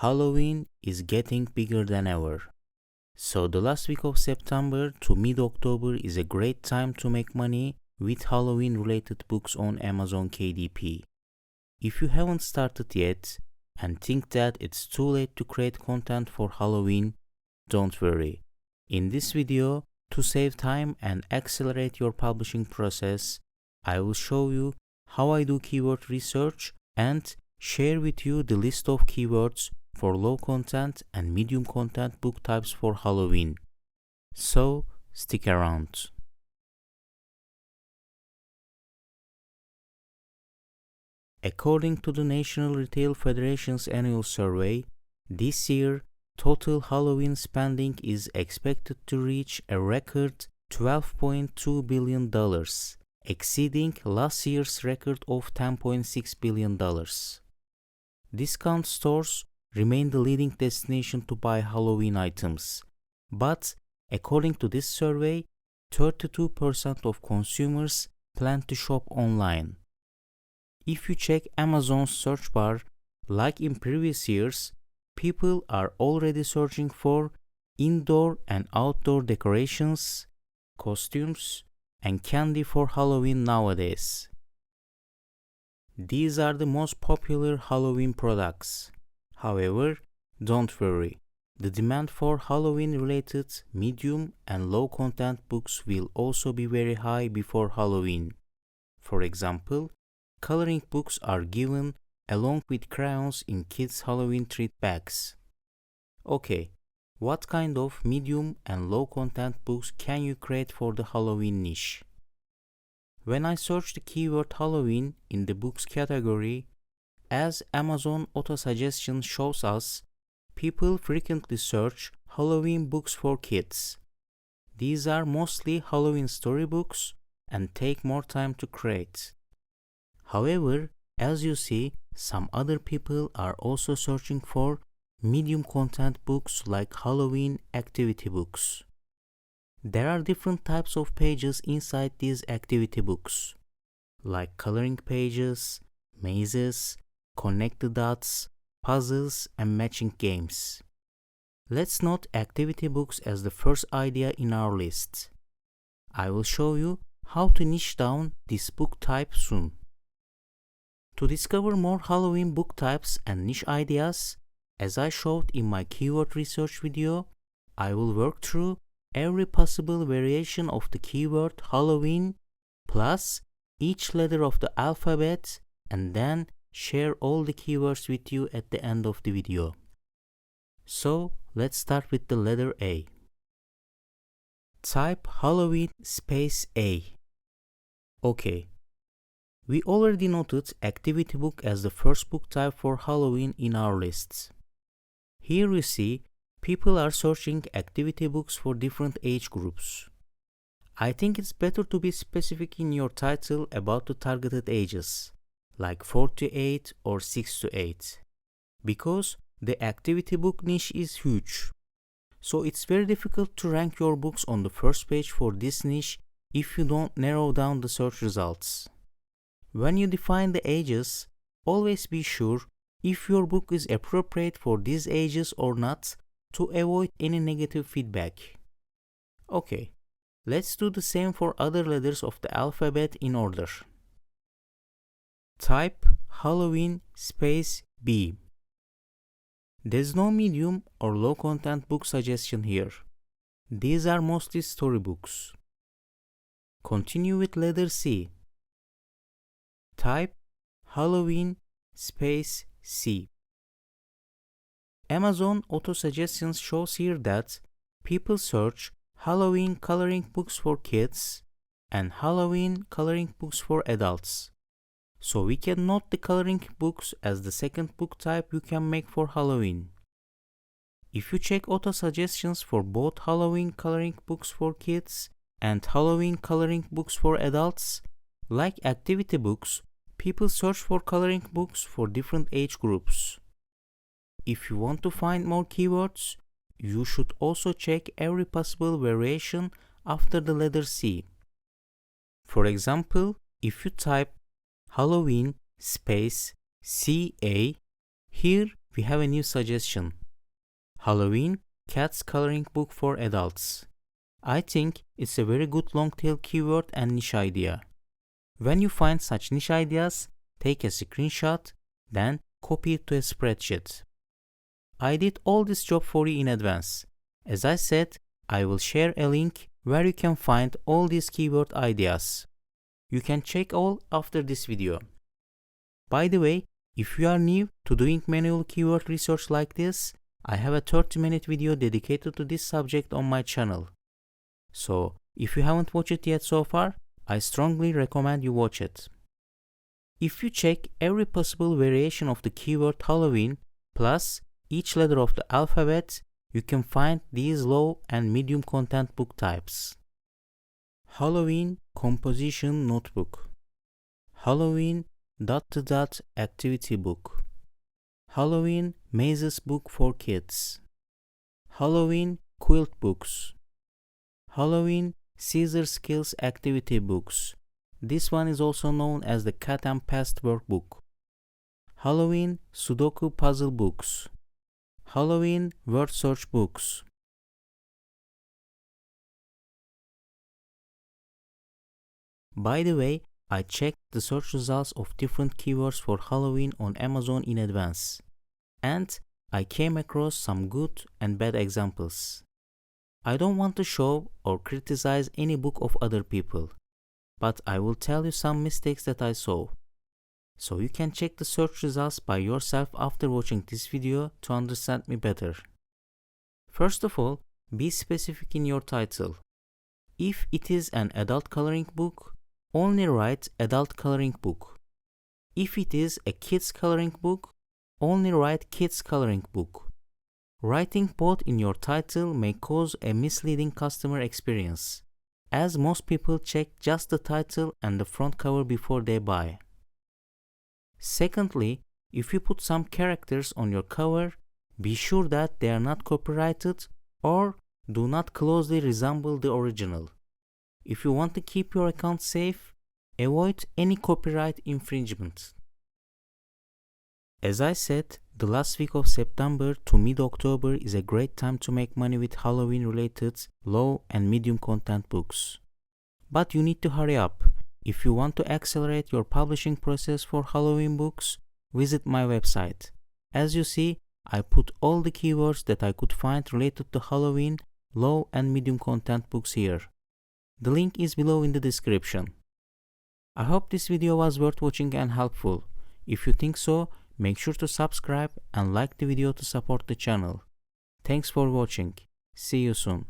Halloween is getting bigger than ever. So the last week of September to mid-October is a great time to make money with Halloween related books on Amazon KDP. If you haven't started yet and think that it's too late to create content for Halloween, don't worry. In this video, to save time and accelerate your publishing process, I will show you how I do keyword research and share with you the list of keywords for low content and medium content book types for Halloween. So, stick around. According to the National Retail Federation's annual survey, this year, total Halloween spending is expected to reach a record $12.2 billion, exceeding last year's record of $10.6 billion. Discount stores remain the leading destination to buy Halloween items, but according to this survey, 32% of consumers plan to shop online. If you check Amazon's search bar, like in previous years, people are already searching for indoor and outdoor decorations, costumes, and candy for Halloween nowadays. These are the most popular Halloween products. However, don't worry, the demand for Halloween-related medium and low-content books will also be very high before Halloween. For example, coloring books are given along with crayons in kids' Halloween treat bags. Okay, what kind of medium and low-content books can you create for the Halloween niche? When I search the keyword Halloween in the books category, as Amazon auto-suggestion shows us, people frequently search Halloween books for kids. These are mostly Halloween storybooks and take more time to create. However, as you see, some other people are also searching for medium content books like Halloween activity books. There are different types of pages inside these activity books, like coloring pages, mazes, connect the dots, puzzles, and matching games. Let's note activity books as the first idea in our list. I will show you how to niche down this book type soon. To discover more Halloween book types and niche ideas, as I showed in my keyword research video, I will work through every possible variation of the keyword Halloween, plus each letter of the alphabet, and then share all the keywords with you at the end of the video. So, let's start with the letter A. Type Halloween space A. Okay. We already noted activity book as the first book type for Halloween in our lists. Here you see people are searching activity books for different age groups. I think it's better to be specific in your title about the targeted ages, like 4 to 8 or 6 to 8, because the activity book niche is huge. So it's very difficult to rank your books on the first page for this niche if you don't narrow down the search results. When you define the ages, always be sure if your book is appropriate for these ages or not to avoid any negative feedback. Okay, let's do the same for other letters of the alphabet in order. Type Halloween space B. There's no medium or low content book suggestion here. These are mostly storybooks. Continue with letter C. Type Halloween space C. Amazon auto-suggestions shows here that people search Halloween coloring books for kids and Halloween coloring books for adults. So we can note the coloring books as the second book type you can make for Halloween. If you check auto-suggestions for both Halloween coloring books for kids and Halloween coloring books for adults, like activity books, people search for coloring books for different age groups. If you want to find more keywords, you should also check every possible variation after the letter C. For example, if you type Halloween space CA, here we have a new suggestion. Halloween Cats Coloring Book for Adults. I think it's a very good long-tail keyword and niche idea. When you find such niche ideas, take a screenshot, then copy it to a spreadsheet. I did all this job for you in advance. As I said, I will share a link where you can find all these keyword ideas. You can check all after this video. By the way, if you are new to doing manual keyword research like this, I have a 30-minute video dedicated to this subject on my channel. So, if you haven't watched it yet so far, I strongly recommend you watch it. If you check every possible variation of the keyword Halloween plus each letter of the alphabet, you can find these low and medium content book types. Halloween Composition Notebook, Halloween ... Activity Book, Halloween Mazes Book for Kids, Halloween Quilt Books, Halloween Caesar Skills Activity Books. This one is also known as the Cat and Pest Workbook. Halloween Sudoku Puzzle Books, Halloween Word Search Books. By the way, I checked the search results of different keywords for Halloween on Amazon in advance, and I came across some good and bad examples. I don't want to show or criticize any book of other people, but I will tell you some mistakes that I saw. So you can check the search results by yourself after watching this video to understand me better. First of all, be specific in your title. If it is an adult coloring book, only write adult coloring book. If it is a kids coloring book, only write kids coloring book. Writing both in your title may cause a misleading customer experience, as most people check just the title and the front cover before they buy. Secondly, if you put some characters on your cover, be sure that they are not copyrighted or do not closely resemble the original. If you want to keep your account safe, avoid any copyright infringement. As I said, the last week of September to mid-October is a great time to make money with Halloween-related low and medium content books. But you need to hurry up. If you want to accelerate your publishing process for Halloween books, visit my website. As you see, I put all the keywords that I could find related to Halloween, low and medium content books here. The link is below in the description. I hope this video was worth watching and helpful. If you think so, make sure to subscribe and like the video to support the channel. Thanks for watching. See you soon.